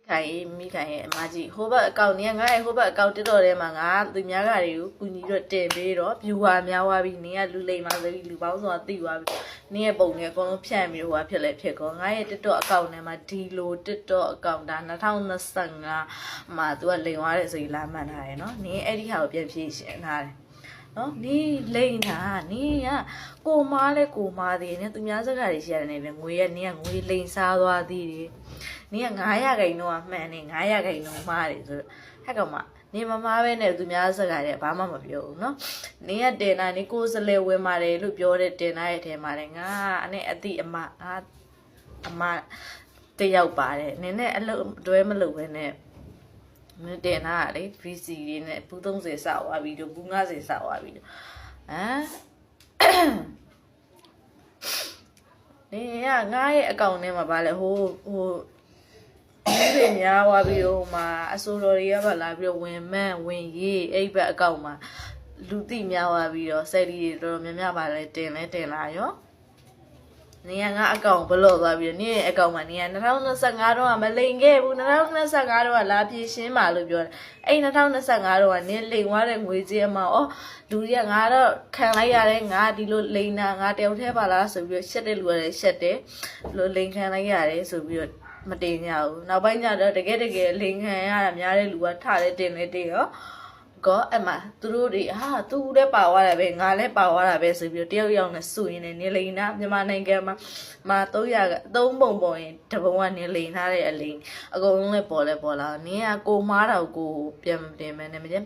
ခိုင်မိခိုင်ရဲ့အမကြီးဟိုဘက်အကောင့်နင်ငါရဲ့ဟိုဘက်အကောင့်တက်တော့ထဲမှာငါသူများကတွေကိုကူညီတော့တင်ပေးတော့ viewer များသွားပြီနင်ကလူလိမ်ပါဆိုပြီးလူပေါင်းဆိုတာသိသွားပြီနင်ရဲ့ပုံတွေအကုန်လုံးဖြန့်ပြီးဟိုကဖြစ်လဲဖြစ်ကောငါရဲ့ TikTok အကောင့်ထဲမှာဒီလို TikTok အကောင့်ဒါ2025မှာသူကလိမ်သွားတယ်ဆိုပြီးလာမှတ်ထားတယ်နော်နင်အဲ့ဒီဟာကိုပြန်ဖြည့်ရှင်းထားတယ်နော်နီးလိမ့်တာနီးကကိုမားလဲကိုမားသေးတယ်သူများစကားတွေရှိရတယ်နဲ့ငွေရနင်းကငွေလိမ်စားသွားသေးတယ်နင်းက900ခိုင်တော့မှန်နေ900ခိုင်တော့မားတယ်ဆိုတော့ဟဲ့ကောင်မနေမမားပဲနဲ့သူများစကားတွေဘာမှမပြောဘူးနော်နင်းကတင်တာနီးကိုစလဲဝင်ပါတယ်လို့ပြောတဲ့တင်တာရဲ့အထဲမှာလေငါနဲ့အတိအမတယောက်ပါတယ်နင်းနဲ့အလုပ်တွဲမလုပ်ပဲနဲ့မင်းတင်တာလေ VC တွေနဲ့ဘူး30စသွားပြီတို့ဘူး50စသွားပြီတို့ဟမ်နေရငါရဲ့အကောင့်ထဲမှာဗာလဲဟိုဒီများသွားပြီးတော့မှာအစိုးရတွေကဗာလာပြီးတော့ဝင်ရေးအဲ့ဘက်အကောင့်မှာလူသိများသွားပြီးတော့ဆယ်လီတွေတော်တော်များများဗာလဲတင်လာရောနေရငါအကောင့်ဘလော့သွားပြီးတော့နေရဲ့အကောင့်မှာနေရ2025တော့မလိန်ခဲ့ဘူး2025တော့လာပြည့်ရှင်းပါလို့ပြောတယ်အဲ့2025တော့ကနေလိန်သွားတဲ့ငွေကြေးအမောင်လူတွေကငါတော့ခံလိုက်ရတယ်ငါဒီလိုလိန်တာငါတယောက်တည်းပါလားဆိုပြီးတော့ရှက်တဲ့လူကလည်းရှက်တယ်လို့လိန်ခံလိုက်ရတယ်ဆိုပြီးတော့မတင်ကြဘူးနောက်ပိုင်းကျတော့တကယ်လိန်ခံရတာများတဲ့လူကထတဲ့တင်ရောကောအမသူတို့တွေသူလည်းပါသွားတယ်ပဲငါလည်းပါသွားတာပဲဆိုပြီးတော့တယောက်ယောက်နဲ့စုရင်နေလိန်နာမြန်မာနိုင်ငံမှာ3ပုံရင်တပုံကနေလိန်ထားတဲ့အလိန်အကုန်လုံးလည်းပေါ်လာနင်းကကိုမားတော့ကိုပြန်တင်မယ်နဲ့မကျ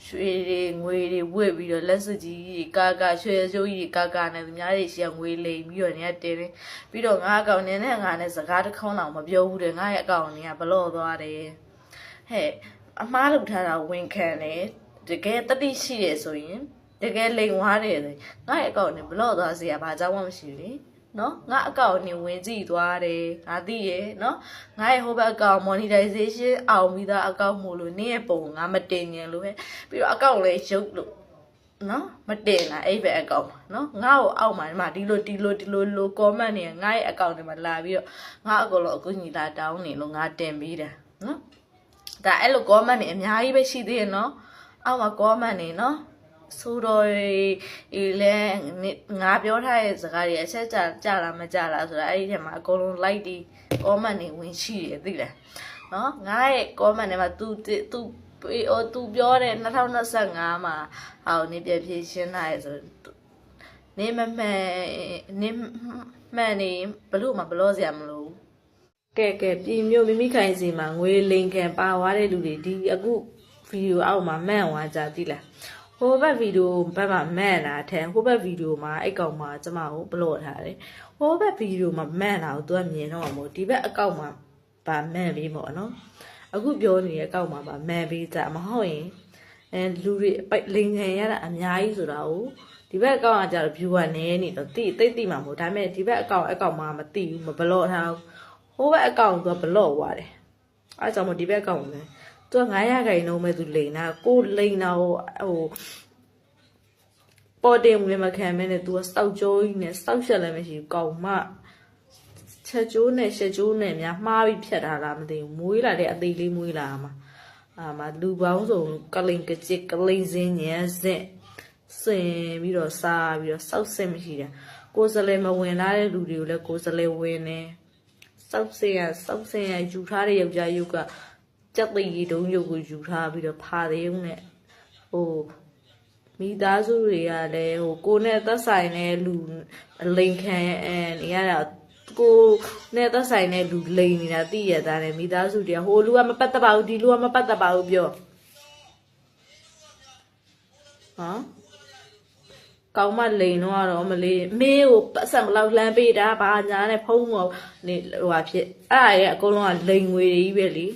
ရွှေတွေငွေတွေဝစ်ပြီးတော့လက်စွပ်ကြီးကာရွှေစိုးကြီးကာနဲ့သူများတွေရှေ့ငွေလိန်ပြီးတော့နေတင်ပြီးတော့ငါအကောင်နေနဲ့ငါနဲ့စကားတစ်ခေါက်တော့မပြောဘူးတဲ့ငါရဲ့အကောင်နေကဘလော့သွားတယ်ဟဲ့အမားလုပ်ထားတာဝင်ခံတယ်တကယ်တတိရှိတယ်ဆိုရင်တကယ်လိန်သွားတယ်ဆိုငါ့ရဲ့အကောင့်နဲ့ဘလော့သွားစရာဘာကြောင့်မှမရှိဘူးလေနော်ငါအကောင့်နဲ့ဝင်ကြည့်သွားတယ်ငါသိရဲ့နော်ငါရဲ့ဟိုဘက်အကောင့် monetization အောင်ပြီးသားအကောင့်မို့လို့နင်းရဲ့ပုံငါမတင်ញင်လို့ပဲပြီးတော့အကောင့်လည်းရုပ်လို့နော်မတင်တာအဲ့ဘက်အကောင့်နော်ငါ့ကိုအောက်မှာဒီလို comment နေငါ့ရဲ့အကောင့်တွေမှာလာပြီးတော့ငါအကောလို့အခုညီလာတောင်းနေလို့ငါတင်ပြီးတယ်နော်ဒါအဲ့လို comment တွေအများကြီးပဲရှိသေးရဲ့နော်အောက်မှာ comment နေနော်ဆိုတော့လေငါပြောထားတဲ့စကားတွေအချက်ကြလားမကြလားဆိုတာအဲ့ဒီထဲမှာအကုန်လုံး like ဒီ comment တွေဝင်ရှိတယ်သိလားနော်ငါရဲ့ comment တွေမှာ तू ပြောတဲ့2025မှာနေပြဖြည့်ရှင်းလာရဆိုနေမှန်နေဘလို့မဘလို့စရာမလိုကဲပြည်မျိုးမိမိခိုင်စီမှာငွေလိန်ခံပါသွားတဲ့လူတွေဒီအခုဗီဒီယိုအောက်မှာမှန်သွားကြသိလားဟိုဘက်ဗီဒီယိုဘက်မှာမှန်တာထဲဟိုဘက်ဗီဒီယိုမှာအဲ့ကောင်မှာကျမကိုဘလော့ထားတယ်ဟိုဘက်ဗီဒီယိုမှာမှန်တာကိုသူကမြင်တော့မို့ဒီဘက်အကောင့်မှာဗာမှန်ပြီးမို့နော်အခုပြောနေတဲ့အကောင့်မှာဗာမှန်ပြီးကြမဟုတ်ရင်လူတွေလိန်ခံရတာအများကြီးဆိုတာကိုဒီဘက်အကောင့်ကကြတော့ viewer နည်းနေတော့သိမှာမဟုတ်ဒါပေမဲ့ဒီဘက်အကောင့်မှာမသိဘူးမဘလော့ထားဟိုဘက်အကောင့်ကဘလော့သွားတယ်အဲကြောင့်မို့ဒီဘက်အကောင့်လည်းသူက900ခိုင်နှုန်းမဲ့သူလိန်တာကိုလိန်တာဟိုပေါ်တင်ဝင်မခံမဲနဲ့သူကစောက်ကြိုးကြီးနဲ့စောက်ရှက်လည်းမရှိဘူးကောင်မချက်ကျိုးနဲ့ရှက်ကျိုးနဲ့များမှားပြီးဖြတ်ထားတာမသိဘူးမွေးလာတဲ့အသေးလေးမွေးလာမှာလူပေါင်းစုံကလိန်ကကြစ်ကလိန်စင်းညံစင်ပြီးတော့စားပြီးတော့စောက်စင်မရှိတာကိုယ်စလဲမဝင်လာတဲ့လူတွေကိုလည်းကိုယ်စလဲဝင်နေစောက်စင်ရယူထားတဲ့ယောက်ျားယုတ်ကကြက်သိရီတုံးရုပ်ကိုယူထားပြီးတော့ဖာသေးဦးနဲ့ဟိုမိသားစုတွေကလည်းဟိုကိုနဲ့သက်ဆိုင်တဲ့လူလိန်ခံနေရတာကိုနဲ့သက်ဆိုင်တဲ့လူလိန်နေတာသိရတာနဲ့မိသားစုတွေကဟိုလူကမပတ်သက်ပါဘူးဒီလူကမပတ်သက်ပါဘူးပြောကောင်းမလိန်တော့မလေးမေးကိုပတ်စံဘလောက်လှမ်းပေးတာဘာညာနဲ့ဖုံးတော့နေဟိုဟာဖြစ်အဲ့ဒါရဲ့အကုန်လုံးကလိန်ငွေတွေကြီးပဲလေ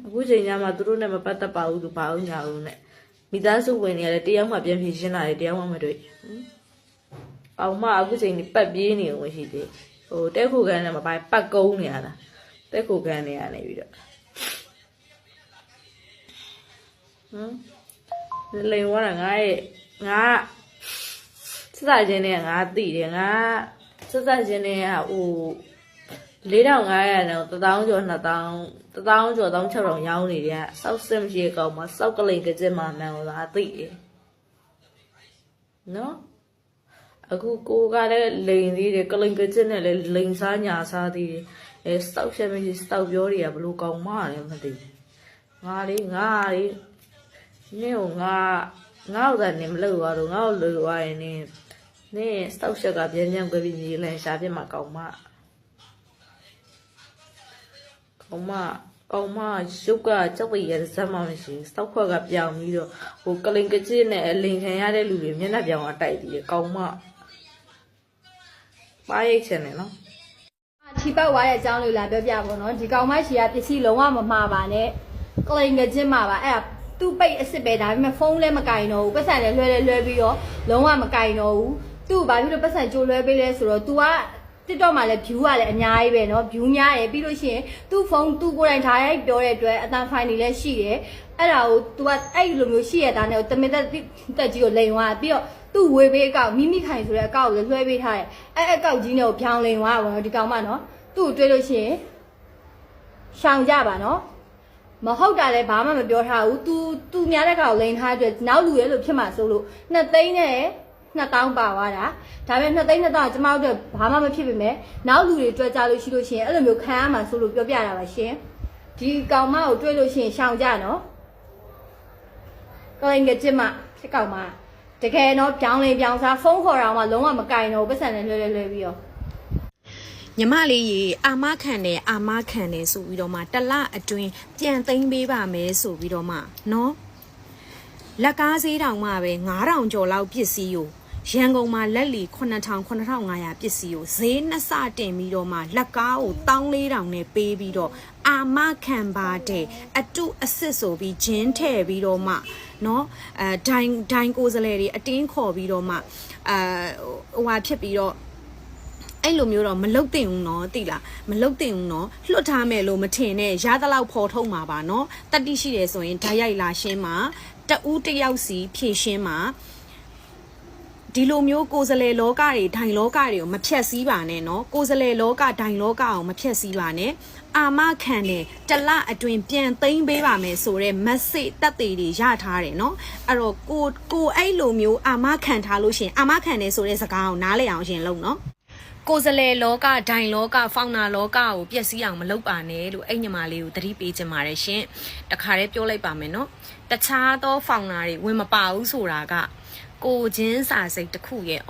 အခုချိန်ညမှာသူတို့နဲ့မပတ်သက်ပါဘူးသူဘာလို့ညာလို့နဲ့မိသားစုဝင်တွေကလည်းတရားမှပြန်ဖြေရှင်းလာတယ်တရားမှမတွေ့အောင်မအခုချိန်นี่ပတ်ပြေးနေဝင်ရှိသေးဟိုတက်ခုကန်နဲ့မပိုင်ပတ်ကုန်းနေရတာတက်ခုကန်နေရနေပြီးတော့လိန်ဝါတာငါစစချင်းနဲ့ငါသိတယ်ငါစစချင်းနဲ့ဟို 4,500နဲ့1,000ကျော်2,000 1,000ကျော်1,600ရောင်းနေတယ်စောက်စစ်မရှိကောင်မှာစောက်ကလေးကကြက်မှမှန်လို့သာသိတယ်နော်အခုကိုကလည်းလိန်သေးတယ်ကလိန်ကကြက်နဲ့လည်းလိန်စားညာစားသေးတယ်စောက်ချက်မရှိစောက်ပြောတွေကဘလို့ကောင်းမှလည်းမသိငါလေးနင့်ကိုငါ့ဥစ္စာနေမလို့ပါတော့ငါ့ကိုလွယ်သွားရင်နင်းစောက်ချက်ကပြန်ပြန်ကြပြီးမြေလန်ရှာပြမှာကောင်းမရုပ်ကကြောက်ရတဲ့ဇက်မှမရှိစောက်ခွက်ကပြောင်းပြီးတော့ဟိုကလိန်ကကြစ်နဲ့အလင်ခံရတဲ့လူတွေမျက်နှာပြောင်းအောင်တိုက်ပြီးကောင်းမပါရိတ်ချင်တယ်နော်ချီပတ်သွားတဲ့အကြောင်းလေးလာပြောပြပါတော့ဒီကောင်မရှိကပစ္စည်းလုံးဝမမှားပါနဲ့ကလိန်ကကြစ်မှာပါအဲ့ဒါသူ့ပိတ်အစ်စ်ပဲဒါပေမဲ့ဖုန်းလည်းမကင်တော့ဘူးပတ်စံလည်းလွှဲပြီးတော့လုံးဝမကင်တော့ဘူးသူ့ဘာဖြစ်လို့ပတ်စံကြိုးလွှဲပေးလဲဆိုတော့ तू က TikTok မှာလည်း view ကလည်းအများကြီးပဲเนาะ view များရယ်ပြီးလို့ရှိရင်သူ့ဖုန်းသူ့ကိုယ်တိုင်ထားရိုက်ပြောတဲ့အတွက်အတန်ဖိုင်တွေလည်းရှိတယ်အဲ့ဒါကို तू ကအဲ့လိုမျိုးရှိရတာနဲ့တမင်တက်ကြီးကိုလိန်သွားပြီးတော့သူ့ဝေပေးအကောက်မိမိခိုင်ဆိုတဲ့အကောက်ကိုလည်းလွှဲပေးထားတယ်အဲ့အကောက်ကြီးနဲ့ကိုပြောင်းလိန်သွားပါတော့ဒီကောင်မเนาะသူ့ကိုတွေးလို့ရှိရင်ရှောင်ကြပါเนาะမဟုတ်တာလည်းဘာမှမပြောထားဘူး तू များတဲ့ကောင်လိန်ထားတဲ့အတွက်နောက်လူရဲ့လို့ဖြစ်မှာဆိုလို့2သိန်းနဲ့2,000ပါသွားတာဒါပေမဲ့2သိန်း2,000ကျမတို့ဘာမှမဖြစ်ပေမဲ့နောက်လူတွေတွေ့ကြလို့ရှိလို့ရှိရင်အဲ့လိုမျိုးခံရမှာဆိုလို့ပြောပြတာပါရှင်ဒီကောင်မကိုတွေ့လို့ရှိရင်ရှောင်ကြနော်ကိုင်ငယ်ချစ်မဖြစ်ကောင်မတကယ်တော့ပြောင်းလေပြောင်းစားဖုန်းခေါ်တာမှလုံးဝမကင်တော့ပတ်စံနဲ့လွှဲပြီးတော့ညီမလေးရေအာမခံတယ်ဆိုပြီးတော့မှတလအတွင်းပြန်သိမ်းပေးပါမယ်ဆိုပြီးတော့မှနော်လက်ကားဈေးတောင်မှပဲ9,000ကျော်လောက်ပစ္စည်းကိုရန်ကုန်မှာလက်လီ9,500ပစ္စည်းကိုဈေးနှစ်ဆတင်ပြီးတော့မှလက်ကားကို14,000နဲ့ပေးပြီးတော့အာမခံပါတဲ့အတုအစစ်ဆိုပြီးဂျင်းထည့်ပြီးတော့မှနော်ဒိုင်ကိုစလဲတွေအတင်းခေါ်ပြီးတော့မှဟိုဟာဖြစ်ပြီးတော့အဲ့လိုမျိုးတော့မလုတ်တင်ဘူးเนาะသိလားမလုတ်တင်ဘူးเนาะလွတ်ထားမယ်လို့မထင်နဲ့ရသလောက်ဖော်ထုတ်မှာပါเนาะတတိရှိတယ်ဆိုရင်ဓာတ်ရိုက်လာရှင်းမှာတဦးတယောက်စီဖြည့်ရှင်းမှာဒီလိုမျိုးကိုယ်စလဲလောကတွေဒိုင်လောကတွေကိုမဖြတ်စည်းပါနဲ့เนาะကိုယ်စလဲလောကဒိုင်လောကအောင်မဖြတ်စည်းပါနဲ့အာမခံတယ်တလအတွင်ပြန်သိမ်းပေးပါမယ်ဆိုတော့ message တက်သေးတွေရထားတယ်เนาะအဲ့တော့ကိုအဲ့လိုမျိုးအာမခံထားလို့ရှင်အာမခံတယ်ဆိုတဲ့စကားကိုနားလည်အောင်ရှင်လုပ်เนาะကိုယ်စလဲလောကဒိုင်လောကဖောင်နာလောကကိုပျက်စီးအောင်မလုပ်ပါနဲ့လို့အဲ့ညီမလေးကိုသတိပေးချင်ပါတယ်ရှင်တခါတည်းပြောလိုက်ပါမယ်နော်တခြားသောဖောင်နာတွေဝင်မပါဘူးဆိုတာကကိုချင်းစာစိတ်တစ်ခုရဲ့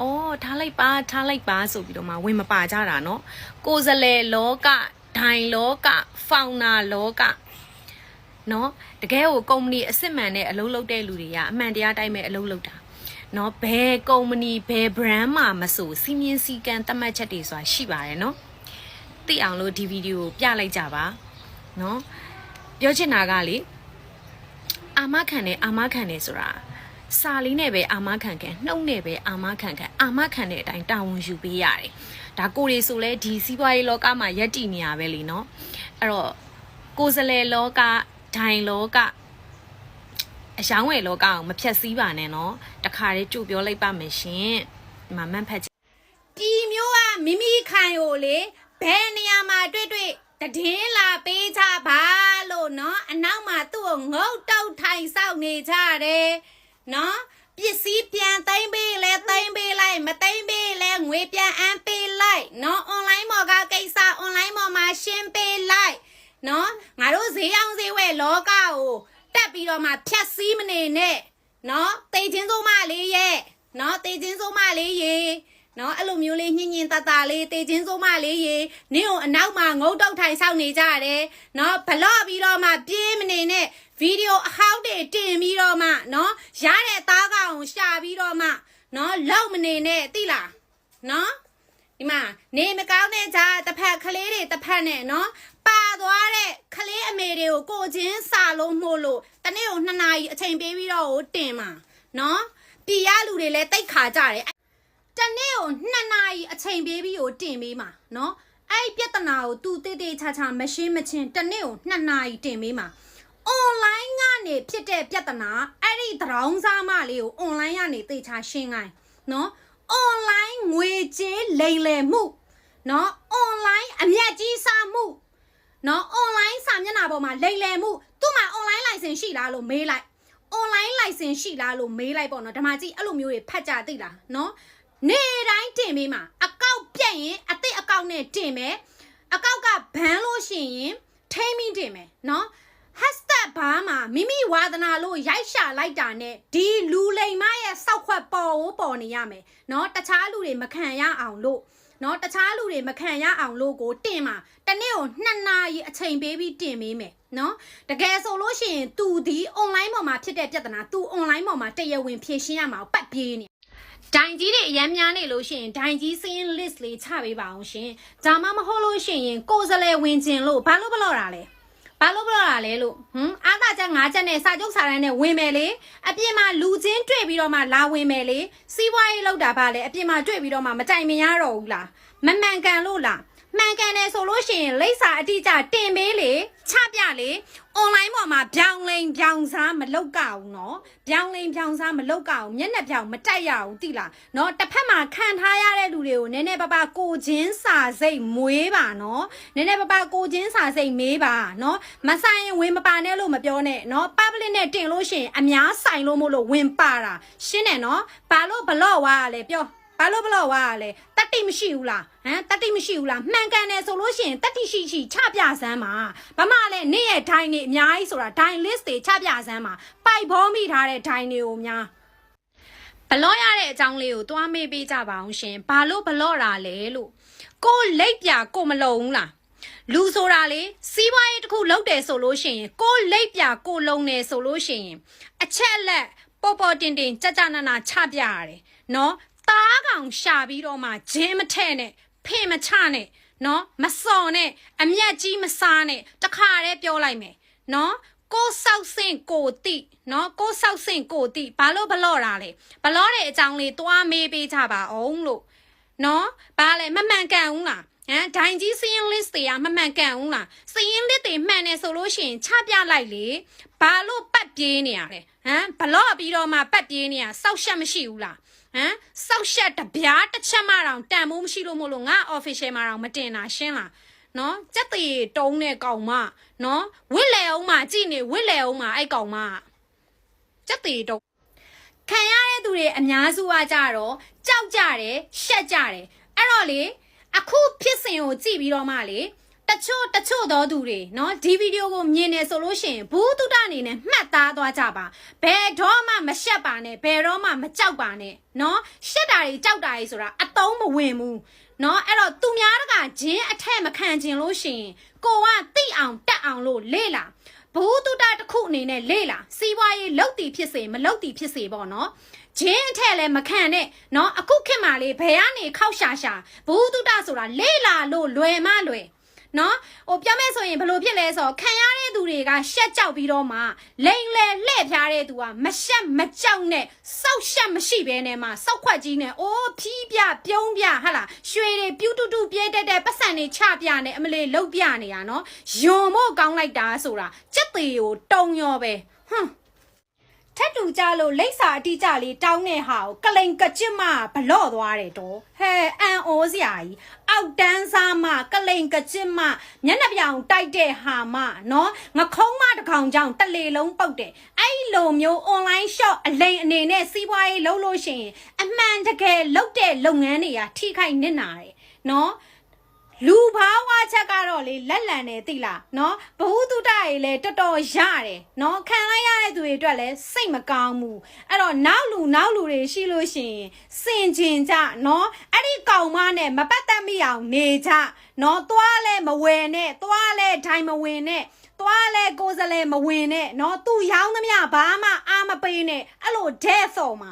ထားလိုက်ပါဆိုပြီးတော့မှဝင်မပါကြတာနော်ကိုယ်စလဲလောကဒိုင်လောကဖောင်နာလောကနော်တကယ်ကိုကုမ္ပဏီအစစ်မှန်နဲ့အလုပ်လုပ်တဲ့လူတွေကအမှန်တရားတိုင်းပဲအလုပ်လုပ်တာနော်ဘယ်ကုမ္ပဏီဘယ် brand မှာမဆိုစီမင်းစီကံသတ်မှတ်ချက်တွေဆိုတာရှိပါတယ်နော်သိအောင်လို့ဒီဗီဒီယိုကိုပြလိုက်ကြပါနော်ပြောချင်တာကလေအာမခံတယ်ဆိုတာစာလေးနဲ့ပဲအာမခံနှုတ်နဲ့ပဲအာမခံအာမခံတဲ့အတိုင်းတာဝန်ယူပေးရတယ်ဒါကိုရီဆိုလဲဒီစီးပွားရေးလောကမှာယက်တည်နေရပဲလीနော်အဲ့တော့ကိုယ်စလဲလောကဒိုင်လောကအယောင်းဝယ်လောကအောင်မဖြတ်စည်းပါနဲ့နော်တခါလေးကြိုပြောလိုက်ပါမယ်ရှင်ဒီမှာမှတ်ဖတ်ဒီမျိုးကမိမိခိုင်ကိုလေဘယ်နေရာမှာတွေ့တည်င်းလာပေးကြပါလို့နော်အနောက်မှာသူ့ကိုငုတ်တုတ်ထိုင်ဆောက်နေကြတယ်နော်ပစ္စည်းပြန်သိမ်းပေးလဲသိမ်းပေးလိုက်မသိမ်းပေးလဲငွေပြန်အမ်းပေးလိုက်နော် online ပေါ်ကကိစ္စ online ပေါ်မှာရှင်းပေးလိုက်နော်ငါတို့ဈေးအောင်ဈေးဝယ်လောကကိုတက်ပြီးတော့မှဖြတ်စည်းမနေနဲ့နော်တေချင်းစိုးမလေးရဲ့နော်တေချင်းစိုးမလေးရေနော်အဲ့လိုမျိုးလေးညင်ညင်တတလေးတေချင်းစိုးမလေးရေနင့်ကိုအနောက်မှာငုတ်တုတ်ထိုင်ဆောက်နေကြတယ်နော်ဘလော့ပြီးတော့မှပြေးမနေနဲ့ဗီဒီယိုအဟောက်တွေတင်ပြီးတော့မှနော်ရတဲ့သားကောင်ရှာပြီးတော့မှနော်လောက်မနေနဲ့သိလားနော်ဒီမှာနေမကောင်းတဲ့ကြားတစ်ဖက်ကလေးတွေတစ်ဖက်နဲ့နော်ပါသွားတဲ့ကလေးအမေတွေကိုချင်းစာလုံးမှုလို့တနေ့ကို2နာရီအချိန်ပေးပြီးတော့တင်မှာနော်ပြည်ရလူတွေလည်းတိတ်ခါကြတယ်တနေ့ကို2နာရီအချိန်ပေးပြီးတင်ပေးမှာနော်အဲ့ပြဿနာကိုသူတေးသေးချာချာမရှင်းမချင်းတနေ့ကို2နာရီတင်ပေးမှာ online ကနေဖြစ်တဲ့ပြဿနာအဲ့ဒီသရောင်းစားမလေးကို online ကနေတေချာရှင်းခိုင်းနော် online ငွေကြေးလိမ်လည်မှု နော် online အမျက်ကြီးစားမှုနော် online စာမျက်နှာပေါ်မှာလိမ်လည်မှုသူ့မှာ online license ရှိလားလို့မေးလိုက် online license ရှိလားလို့မေးလိုက်ပေါ့နော်ဓမ္မကြီးအဲ့လိုမျိုးတွေဖတ်ကြသိလားနော်နေတိုင်းတင်ပေးမှာအကောက်ပြက်ရင်အသစ်အကောက်နဲ့တင်မယ်အကောက်ကဘန်းလို့ရှိရင်ထိမ့်မိတင်မယ်နော် hashtag ဘာမှာမိမိဝါသနာလို့ရိုက်ရှာလိုက်တာနဲ့ဒီလူလိမ်မရဲ့စောက်ခွက်ပေါ်နေရမယ်နော်တခြားလူတွေမခံရအောင်လို့နော်တခြားလူတွေမခံရအောင်လို့ကိုတင်မှာတနေ့ကို2 နာရီအချိန်ပေးပြီးတင်ပေးမယ်နော်တကယ်ဆိုလို့ရှိရင် तू ဒီ online ပေါ်မှာဖြစ်တဲ့ပြဿနာ तू online ပေါ်မှာတရားဝင်ဖြေရှင်းရမှာပတ်ပြေးနေဒိုင်ကြီးတွေအများများနေလို့ရှိရင်ဒိုင်ကြီးစင်း list လေးချပေးပါအောင်ရှင်ဒါမှမဟုတ်လို့ရှိရင်ကိုယ်စလဲဝင်ကျင်လို့ဘာလို့ဘလို့တာလဲဘာလို့ပြောတာလဲလို့အားသာချက်5ချက်နဲ့စာချုပ်စာတမ်းနဲ့ဝင်မယ်လေအပြင်မှာလူချင်းတွေ့ပြီးတော့မှလာဝင်မယ်လေစီးပွားရေးလောက်တာပါလေအပြင်မှာတွေ့ပြီးတော့မှမတိုင်မင်ရတော့ဘူးလားမမှန်ကန်လို့လားမှန်ကန်တယ်ဆိုလို့ရှိရင်လိပ်စာအတိအကျတင်ပေးလေချပြလေ online ပေါ်မှာပြောင်းလိန်ပြောင်းစားမလုပ်ကြဘူးเนาะပြောင်းလိန်ပြောင်းစားမလုပ်ကြဘူးမျက်နှာပြောင်မတိုက်ရဘူးတိလားเนาะတစ်ဖက်မှာခံထားရတဲ့လူတွေကိုနည်းနည်းပါကိုချင်းစာစိတ်မွေးပါเนาะနည်းနည်းပါကိုချင်းစာစိတ်မေးပါเนาะမဆိုင်ရင်ဝင်မပါနဲ့လို့မပြောနဲ့เนาะ public နဲ့တင်လို့ရှိရင်အများဆိုင်လို့မို့လို့ဝင်ပါတာရှင်းတယ်เนาะဘာလို့ဘလော့ဝါလဲပြောဘာလို့ဘလော့ဝါလဲတတိမရှိဘူးလားတတိမရှိဘူးလားမှန်ကန်တယ်ဆိုလို့ရှိရင်တတိရှိချပြစမ်းပါဘာမှလည်းနေ့ရဲ့ဒိုင်းနေအများကြီးဆိုတာဒိုင်း list တွေချပြစမ်းပါပိုက်ဘောမိထားတဲ့ဒိုင်းတွေကိုများဘလော့ရတဲ့အကြောင်းလေးကိုတွားမေးပေးကြပါအောင်ရှင်ဘာလို့ဘလော့တာလဲလို့ကိုလိပ်ပြကိုမလုံဘူးလားလူဆိုတာလေစီးပွားရေးတစ်ခုလုပ်တယ်ဆိုလို့ရှိရင်ကိုလိပ်ပြကိုလုံနေဆိုလို့ရှိရင်အချက်လက်ပေါ်တင်ကြနာနာချပြရတယ်နော်သားကောင်ရှာပြီးတော့မှဂျင်းမထဲ့နဲ့ဖေမချနဲ့နော်မစော်နဲ့အမျက်ကြီးမစားနဲ့တခါတည်းပြောလိုက်မယ်နော်ကိုဆောက်စင်ကိုတိနော်ကိုဆောက်စင်ကိုတိဘာလို့ဘလော့တာလဲဘလော့တဲ့အကြောင်းလေးတွားမေးပေးကြပါအောင်လို့နော်ဘာလဲမမှန်ကန်ဘူးလားဒိုင်ကြီးစင်း list တွေကမမှန်ကန်ဘူးလားစင်း list တွေမှန်တယ်ဆိုလို့ရှိရင်ချပြလိုက်လေဘာလို့ပတ်ပြေးနေရလဲဘလော့ပြီးတော့မှပတ်ပြေးနေရစောက်ရှက်မရှိဘူးလားစောက်ရှက်တပြားတစ်ချက်မှတော့တန်မိုးမရှိလို့မို့လို့ငါ official မှာတော့မတင်တာရှင်းလားနော်စက်တီတုံးတဲ့ကောင်မနော်ဝစ်လေအောင်မှာကြည့်နေဝစ်လေအောင်မှာအဲ့ကောင်မစက်တီတုံးခံရတဲ့သူတွေအများစုကကြတော့ကြောက်ကြတယ်ရှက်ကြတယ်အဲ့တော့လေအခုဖြစ်စဉ်ကိုကြည့်ပြီးတော့မှလေတချို့သောသူတွေเนาะဒီဗီဒီယိုကိုမြင်နေဆိုလို့ရှိရင်ဘူးတုဒအနေနဲ့မှတ်သားသွားကြပါဘယ်တော့မှမရှက်ပါနဲ့ဘယ်တော့မှမကြောက်ပါနဲ့เนาะရှက်တာတွေကြောက်တာတွေဆိုတာအတုံးမဝင်ဘူးเนาะအဲ့တော့သူများတကဂျင်းအထက်မခံကျင်လို့ရှိရင်ကိုကတိအောင်တက်အောင်လို့လေ့လာဘူးတုဒတစ်ခုအနေနဲ့လေ့လာစီးပွားရေးလုတ်တီဖြစ်စေမလုတ်တီဖြစ်စေပေါ့เนาะဂျင်းအထက်လည်းမခံနဲ့เนาะအခုခေတ်မှာလေဘယ်ကနေခောက်ရှာဘူးတုဒဆိုတာလေ့လာလို့လွယ်မလွယ်နော်ဟိုပြောမဲ့ဆိုရင်ဘလို့ဖြစ်လဲဆိုခံရတဲ့သူတွေကရှက်ကြောက်ပြီးတော့မှလိန်လေလှဲ့ဖြားတဲ့သူကမရှက်မကြောက်နဲ့စောက်ရှက်မရှိဘဲနဲ့မှစောက်ခွက်ကြီးနဲ့အိုးဖြီးပြပြုံးပြဟာလားရွှေတွေပြူးတူပြဲတက်ပတ်စံတွေချပြနဲ့အမလေးလှုပ်ပြနေတာနော်ယွန်မို့ကောင်းလိုက်တာဆိုတာစက်သေးကိုတုံရောပဲထက်တူကြလို့လိပ်စာအတိကြလေးတောင်းတဲ့ဟာကိုကလိန်ကကြစ်မဘလော့သွားတယ်တော့ဟဲအန်အိုးစရာကြီးအောက်တန်းစားမကလိန်ကကြစ်မမျက်နှာပြောင်တိုက်တဲ့ဟာမနော်ငခုံးမတစ်ကောင်ကြောင့်တလေလုံးပုတ်တယ်အဲ့လိုမျိုး online shop အလိန်အနေနဲ့စီးပွားရေးလုပ်လို့ရှိရင်အမှန်တကယ်လုပ်တဲ့လုပ်ငန်းတွေကထိခိုက်နစ်နာတယ်နော်လူဘာဝချက်ကတော့လေလက်လံနေသိလားနော်ဘဝတုဒ္ဒရေလေတော်တော်ရတယ်နော်ခံလိုက်ရတဲ့သူတွေအတွက်လည်းစိတ်မကောင်းဘူးအဲ့တော့နောက်လူတွေရှိလို့ရှိရင်စင်ကျင်ကြနော်အဲ့ဒီကောင်မနဲ့မပတ်သက်မိအောင်နေကြနော်သွားလဲမဝယ်နဲ့သွားလဲဒိုင်မဝင်နဲ့သွားလဲကိုယ်စလဲမဝင်နဲ့နော်သူရောင်းသမျှဘာမှအားမပေးနဲ့အဲ့လိုဒဲဆော်မှာ